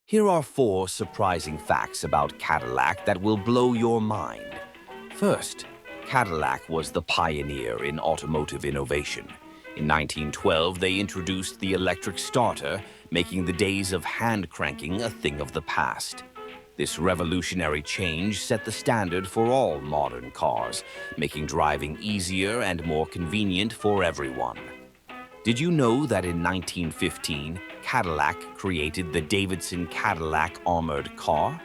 Here are 4 surprising facts about Cadillac that will blow your mind. First, Cadillac was the pioneer in automotive innovation. In 1912, they introduced the electric starter, making the days of hand cranking a thing of the past. This revolutionary change set the standard for all modern cars, making driving easier and more convenient for everyone. Did you know that in 1915, Cadillac created the Davidson Cadillac armored car?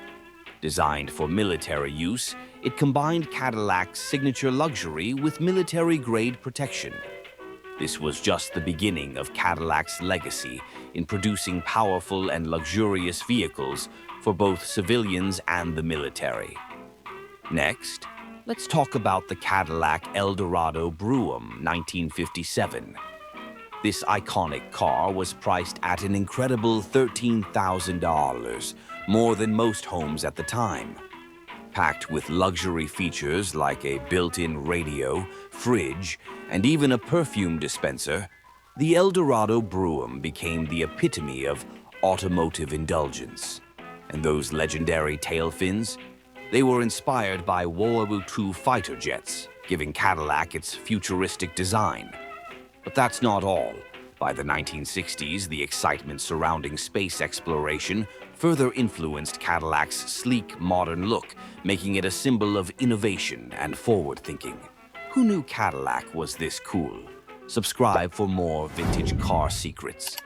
Designed for military use, it combined Cadillac's signature luxury with military-grade protection. This was just the beginning of Cadillac's legacy in producing powerful and luxurious vehicles for both civilians and the military. Next, let's talk about the Cadillac Eldorado Brougham 1957. This iconic car was priced at an incredible $13,000, more than most homes at the time. Packed with luxury features like a built-in radio, fridge, and even a perfume dispenser, the Eldorado Brougham became the epitome of automotive indulgence. And those legendary tail fins? They were inspired by World War II fighter jets, giving Cadillac its futuristic design. But that's not all. By the 1960s, the excitement surrounding space exploration further influenced Cadillac's sleek, modern look, making it a symbol of innovation and forward-thinking. Who knew Cadillac was this cool? Subscribe for more vintage car secrets.